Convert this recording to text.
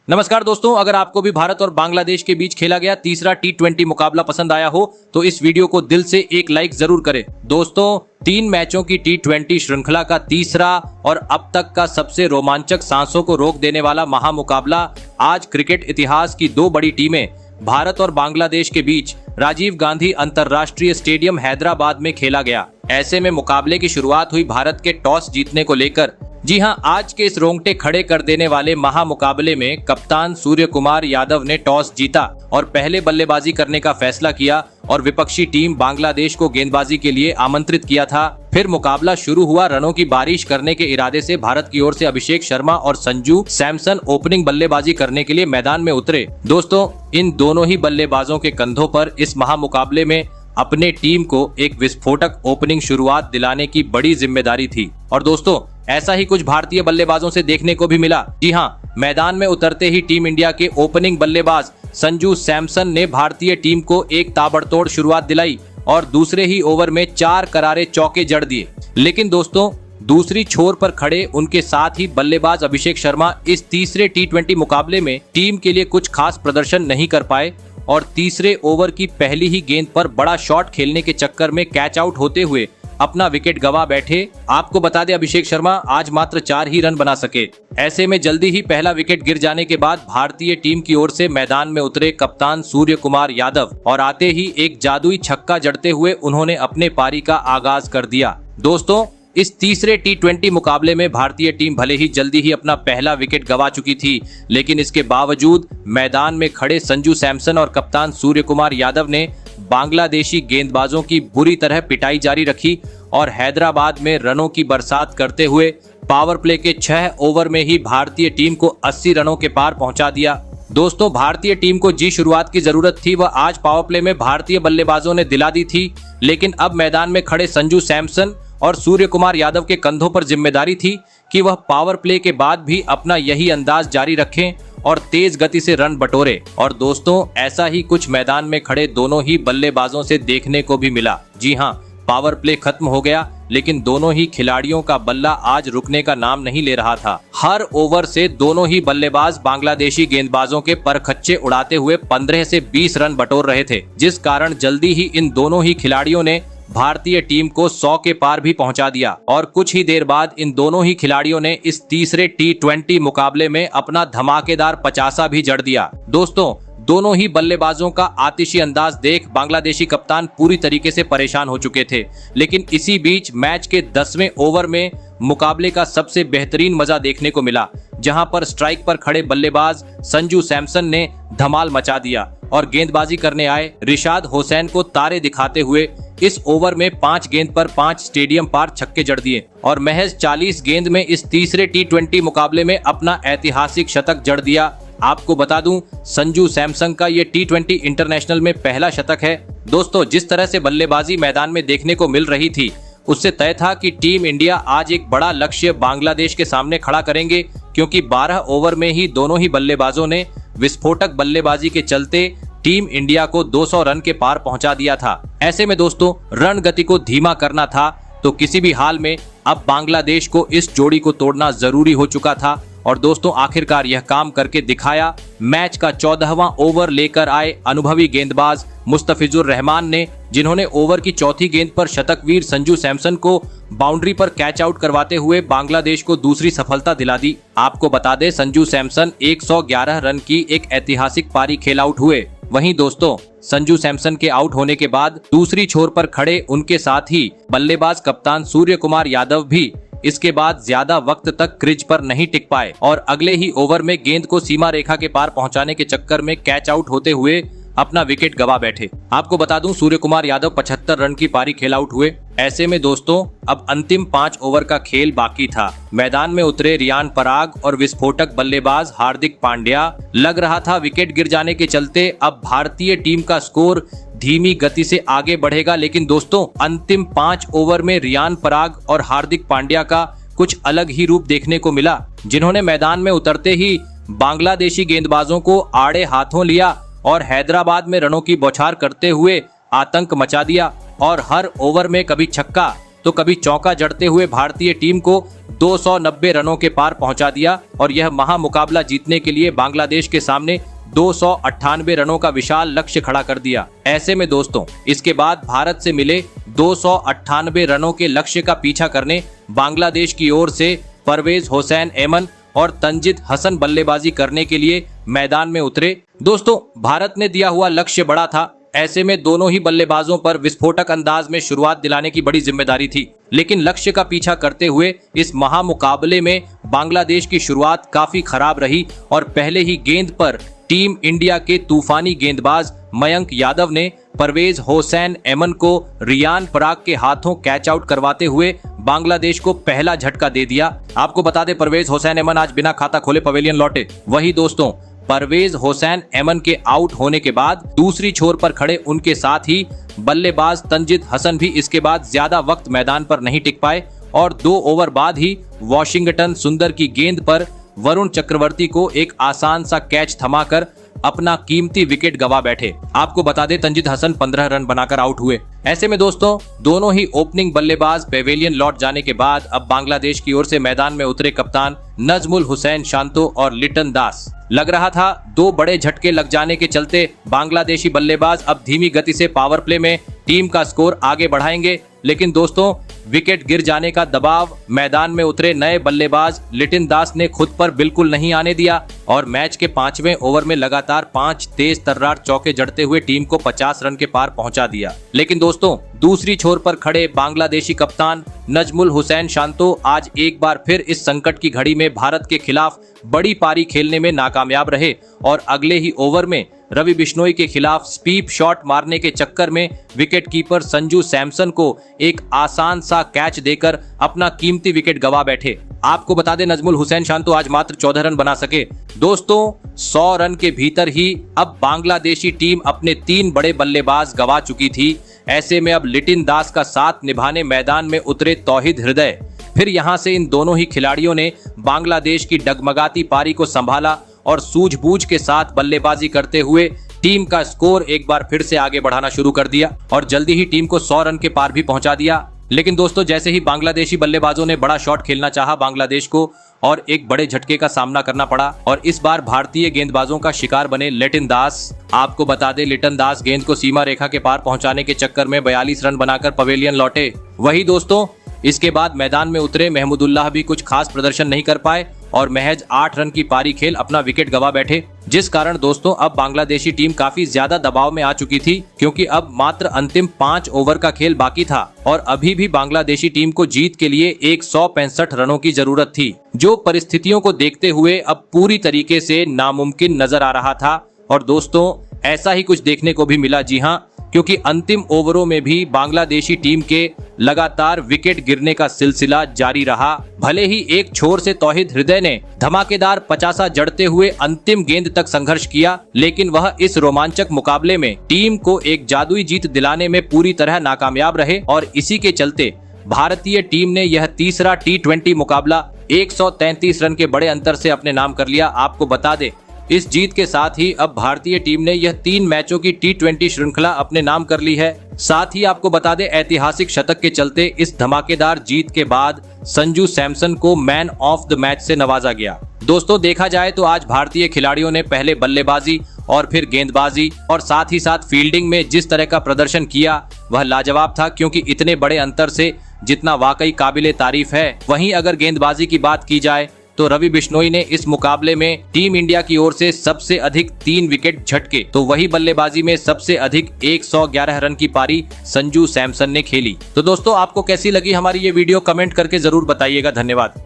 नमस्कार दोस्तों, अगर आपको भी भारत और बांग्लादेश के बीच खेला गया तीसरा T20 मुकाबला पसंद आया हो तो इस वीडियो को दिल से एक लाइक जरूर करें। दोस्तों, 3 मैचों की T20 श्रृंखला का तीसरा और अब तक का सबसे रोमांचक, सांसों को रोक देने वाला महामुकाबला आज क्रिकेट इतिहास की 2 बड़ी टीमें भारत और बांग्लादेश के बीच राजीव गांधी अंतर्राष्ट्रीय स्टेडियम हैदराबाद में खेला गया। ऐसे में मुकाबले की शुरुआत हुई भारत के टॉस जीतने को लेकर। जी हां, आज के इस रोंगटे खड़े कर देने वाले महामुकाबले में कप्तान सूर्य कुमार यादव ने टॉस जीता और पहले बल्लेबाजी करने का फैसला किया और विपक्षी टीम बांग्लादेश को गेंदबाजी के लिए आमंत्रित किया था। फिर मुकाबला शुरू हुआ। रनों की बारिश करने के इरादे से भारत की ओर से अभिषेक शर्मा और संजू सैमसन ओपनिंग बल्लेबाजी करने के लिए मैदान में उतरे। दोस्तों, इन दोनों ही बल्लेबाजों के कंधों पर इस महामुकाबले में अपने टीम को एक विस्फोटक ओपनिंग शुरुआत दिलाने की बड़ी जिम्मेदारी थी। और दोस्तों, ऐसा ही कुछ भारतीय बल्लेबाजों से देखने को भी मिला। जी हां, मैदान में उतरते ही टीम इंडिया के ओपनिंग बल्लेबाज संजू सैमसन ने भारतीय टीम को एक ताबड़तोड़ शुरुआत दिलाई और दूसरे ही ओवर में 4 करारे चौके जड़ दिए। लेकिन दोस्तों, दूसरी छोर पर खड़े उनके साथ ही बल्लेबाज अभिषेक शर्मा इस तीसरे T20 मुकाबले में टीम के लिए कुछ खास प्रदर्शन नहीं कर पाए और तीसरे ओवर की पहली ही गेंद पर बड़ा शॉट खेलने के चक्कर में कैच आउट होते हुए अपना विकेट गवा बैठे। आपको बता दें, अभिषेक शर्मा आज मात्र 4 ही रन बना सके। ऐसे में जल्दी ही पहला विकेट गिर जाने के बाद भारतीय टीम की ओर से मैदान में उतरे कप्तान सूर्य कुमार यादव और आते ही एक जादुई छक्का जड़ते हुए उन्होंने अपने पारी का आगाज कर दिया। दोस्तों, इस तीसरे T20 मुकाबले में भारतीय टीम भले ही जल्दी ही अपना पहला विकेट गवा चुकी थी, लेकिन इसके बावजूद मैदान में खड़े संजू सैमसन और कप्तान सूर्य कुमार यादव ने बांग्लादेशी गेंदबाजों की बुरी तरह पिटाई जारी रखी और हैदराबाद में रनों की बरसात करते हुए पावर प्ले के 6 ओवर में ही भारतीय टीम को 80 रनों के पार पहुंचा दिया। दोस्तों, भारतीय टीम को जी शुरुआत की जरूरत थी, वह आज पावर प्ले में भारतीय बल्लेबाजों ने दिला दी थी। लेकिन अब मैदान में खड़े संजू सैमसन और सूर्य कुमार यादव के कंधों पर जिम्मेदारी थी कि वह पावर प्ले के बाद भी अपना यही अंदाज जारी रखें और तेज गति से रन बटोरे। और दोस्तों, ऐसा ही कुछ मैदान में खड़े दोनों ही बल्लेबाजों से देखने को भी मिला। जी हां, पावर प्ले खत्म हो गया, लेकिन दोनों ही खिलाड़ियों का बल्ला आज रुकने का नाम नहीं ले रहा था। हर ओवर से दोनों ही बल्लेबाज बांग्लादेशी गेंदबाजों के परखच्चे उड़ाते हुए 15 से 20 रन बटोर रहे थे, जिस कारण जल्दी ही इन दोनों ही खिलाड़ियों ने भारतीय टीम को 100 के पार भी पहुंचा दिया। और कुछ ही देर बाद इन दोनों ही खिलाड़ियों ने इस तीसरे T20 मुकाबले में अपना धमाकेदार 50 भी जड़ दिया। दोस्तों, दोनों ही बल्लेबाजों का आतिशी अंदाज देख बांग्लादेशी कप्तान पूरी तरीके से परेशान हो चुके थे। लेकिन इसी बीच मैच के 10वें ओवर में मुकाबले का सबसे बेहतरीन मजा देखने को मिला, जहां पर स्ट्राइक पर खड़े बल्लेबाज संजू सैमसन ने धमाल मचा दिया और गेंदबाजी करने आए रिशाद हुसैन को तारे दिखाते हुए इस ओवर में 5 गेंद पर 5 स्टेडियम पार छक्के जड़ दिए और महज 40 गेंद में इस तीसरे T20 मुकाबले में अपना ऐतिहासिक शतक जड़ दिया। आपको बता दूं, संजू सैमसन का ये T20 इंटरनेशनल में पहला शतक है। दोस्तों, जिस तरह से बल्लेबाजी मैदान में देखने को मिल रही थी, उससे तय था कि टीम इंडिया आज एक बड़ा लक्ष्य बांग्लादेश के सामने खड़ा करेंगे, क्योंकि 12 ओवर में ही दोनों ही बल्लेबाजों ने विस्फोटक बल्लेबाजी के चलते टीम इंडिया को 200 रन के पार पहुंचा दिया था। ऐसे में दोस्तों, रन गति को धीमा करना था तो किसी भी हाल में अब बांग्लादेश को इस जोड़ी को तोड़ना जरूरी हो चुका था। और दोस्तों, आखिरकार यह काम करके दिखाया। मैच का 14वां ओवर लेकर आए अनुभवी गेंदबाज मुस्तफिजुर रहमान ने, जिन्होंने ओवर की चौथी गेंद पर शतकवीर संजू सैमसन को बाउंड्री पर कैच आउट करवाते हुए बांग्लादेश को दूसरी सफलता दिला दी। आपको बता दें, संजू सैमसन 111 रन की एक ऐतिहासिक पारी खेल आउट हुए। वहीं दोस्तों, संजू सैमसन के आउट होने के बाद दूसरी छोर पर खड़े उनके साथ ही बल्लेबाज कप्तान सूर्य कुमार यादव भी इसके बाद ज्यादा वक्त तक क्रीज पर नहीं टिक पाए और अगले ही ओवर में गेंद को सीमा रेखा के पार पहुंचाने के चक्कर में कैच आउट होते हुए अपना विकेट गवा बैठे। आपको बता दूं, सूर्य कुमार यादव 75 रन की पारी खेल आउट हुए। ऐसे में दोस्तों, अब अंतिम 5 ओवर का खेल बाकी था। मैदान में उतरे रियान पराग और विस्फोटक बल्लेबाज हार्दिक पांड्या। लग रहा था विकेट गिर जाने के चलते अब भारतीय टीम का स्कोर धीमी गति से आगे बढ़ेगा, लेकिन दोस्तों, अंतिम 5 ओवर में रियान पराग और हार्दिक पांड्या का कुछ अलग ही रूप देखने को मिला, जिन्होंने मैदान में उतरते ही बांग्लादेशी गेंदबाजों को आड़े हाथों लिया और हैदराबाद में रनों की बौछार करते हुए आतंक मचा दिया और हर ओवर में कभी छक्का तो कभी चौका जड़ते हुए भारतीय टीम को 290 रनों के पार पहुंचा दिया और यह महामुकाबला जीतने के लिए बांग्लादेश के सामने 298 रनों का विशाल लक्ष्य खड़ा कर दिया। ऐसे में दोस्तों इसके बाद भारत से मिले 298 रनों के लक्ष्य का पीछा करने बांग्लादेश की ओर से परवेज हुसैन एमन और तंजिद हसन बल्लेबाजी करने के लिए मैदान में उतरे। दोस्तों भारत ने दिया हुआ लक्ष्य बड़ा था, ऐसे में दोनों ही बल्लेबाजों पर विस्फोटक अंदाज में शुरुआत दिलाने की बड़ी जिम्मेदारी थी, लेकिन लक्ष्य का पीछा करते हुए इस महामुकाबले में बांग्लादेश की शुरुआत काफी खराब रही और पहले ही गेंद पर टीम इंडिया के तूफानी गेंदबाज मयंक यादव ने परवेज हुसैन एमन को रियान पराग के हाथों कैच आउट करवाते हुए बांग्लादेश को पहला झटका दे दिया। आपको बता दें परवेज हुसैन एमन आज बिना खाता खोले पवेलियन लौटे। वही दोस्तों परवेज हुसैन एमन के आउट होने के बाद दूसरी छोर पर खड़े उनके साथ ही बल्लेबाज तंजिद हसन भी इसके बाद ज्यादा वक्त मैदान पर नहीं टिक पाए और 2 ओवर बाद ही वाशिंगटन सुंदर की गेंद पर वरुण चक्रवर्ती को एक आसान सा कैच थमाकर अपना कीमती विकेट गवा बैठे। आपको बता दें तंजिद हसन 15 रन बनाकर आउट हुए। ऐसे में दोस्तों दोनों ही ओपनिंग बल्लेबाज पेवेलियन लौट जाने के बाद अब बांग्लादेश की ओर से मैदान में उतरे कप्तान नजमुल हुसैन शांतो और लिटन दास। लग रहा था 2 बड़े झटके लग जाने के चलते बांग्लादेशी बल्लेबाज अब धीमी गति से पावर प्ले में टीम का स्कोर आगे बढ़ाएंगे, लेकिन दोस्तों विकेट गिर जाने का दबाव मैदान में उतरे नए बल्लेबाज लिटन दास ने खुद पर बिल्कुल नहीं आने दिया और मैच के 5वें ओवर में लगातार 5 तेज तर्रार चौके जड़ते हुए टीम को 50 रन के पार पहुंचा दिया। लेकिन दोस्तों दूसरी छोर पर खड़े बांग्लादेशी कप्तान नजमुल हुसैन शांतो आज एक बार फिर इस संकट की घड़ी में भारत के खिलाफ बड़ी पारी खेलने में नाकामयाब रहे और अगले ही ओवर में रवि बिश्नोई के खिलाफ स्वीप शॉट मारने के चक्कर में विकेट कीपर संजू सैमसन को एक आसान सा कैच देकर अपना कीमती विकेट गवा बैठे। आपको बता दें नजमुल हुसैन शांतो आज मात्र 14 रन बना सके। दोस्तों 100 रन के भीतर ही अब बांग्लादेशी टीम अपने 3 बड़े बल्लेबाज गवा चुकी थी। ऐसे में अब लिटन दास का साथ निभाने मैदान में उतरे तौहीद हृदय। फिर यहां से इन दोनों ही खिलाड़ियों ने बांग्लादेश की डगमगाती पारी को संभाला और सूझबूझ के साथ बल्लेबाजी करते हुए टीम का स्कोर एक बार फिर से आगे बढ़ाना शुरू कर दिया और जल्दी ही टीम को 100 रन के पार भी पहुंचा दिया। लेकिन दोस्तों जैसे ही बांग्लादेशी बल्लेबाजों ने बड़ा शॉट खेलना चाहा बांग्लादेश को और एक बड़े झटके का सामना करना पड़ा और इस बार भारतीय गेंदबाजों का शिकार बने लिटन दास। आपको बता दें लिटन दास गेंद को सीमा रेखा के पार पहुंचाने के चक्कर में 42 रन बनाकर पवेलियन लौटे। वही दोस्तों इसके बाद मैदान में उतरे महमूदुल्लाह भी कुछ खास प्रदर्शन नहीं कर पाए और महज 8 रन की पारी खेल अपना विकेट गवा बैठे, जिस कारण दोस्तों अब बांग्लादेशी टीम काफी ज्यादा दबाव में आ चुकी थी क्योंकि अब मात्र अंतिम 5 ओवर का खेल बाकी था और अभी भी बांग्लादेशी टीम को जीत के लिए 165 रनों की जरूरत थी, जो परिस्थितियों को देखते हुए अब पूरी तरीके से नामुमकिन नजर आ रहा था। और दोस्तों ऐसा ही कुछ देखने को भी मिला, जी हाँ, क्योंकि अंतिम ओवरों में भी बांग्लादेशी टीम के लगातार विकेट गिरने का सिलसिला जारी रहा। भले ही एक छोर से तौहीद हृदय ने धमाकेदार 50 जड़ते हुए अंतिम गेंद तक संघर्ष किया, लेकिन वह इस रोमांचक मुकाबले में टीम को एक जादुई जीत दिलाने में पूरी तरह नाकामयाब रहे और इसी के चलते भारतीय टीम ने यह तीसरा T20 मुकाबला 133 रन के बड़े अंतर से अपने नाम कर लिया। आपको बता दें इस जीत के साथ ही अब भारतीय टीम ने यह 3 मैचों की T20 श्रृंखला अपने नाम कर ली है। साथ ही आपको बता दें ऐतिहासिक शतक के चलते इस धमाकेदार जीत के बाद संजू सैमसन को मैन ऑफ द मैच से नवाजा गया। दोस्तों देखा जाए तो आज भारतीय खिलाड़ियों ने पहले बल्लेबाजी और फिर गेंदबाजी और साथ ही साथ फील्डिंग में जिस तरह का प्रदर्शन किया वह लाजवाब था, क्योंकि इतने बड़े अंतर से जितना वाकई काबिले तारीफ है। वहीं अगर गेंदबाजी की बात की जाए तो रवि बिश्नोई ने इस मुकाबले में टीम इंडिया की ओर से सबसे अधिक 3 विकेट झटके, तो वही बल्लेबाजी में सबसे अधिक 111 रन की पारी संजू सैमसन ने खेली। तो दोस्तों आपको कैसी लगी हमारी ये वीडियो कमेंट करके जरूर बताइएगा। धन्यवाद।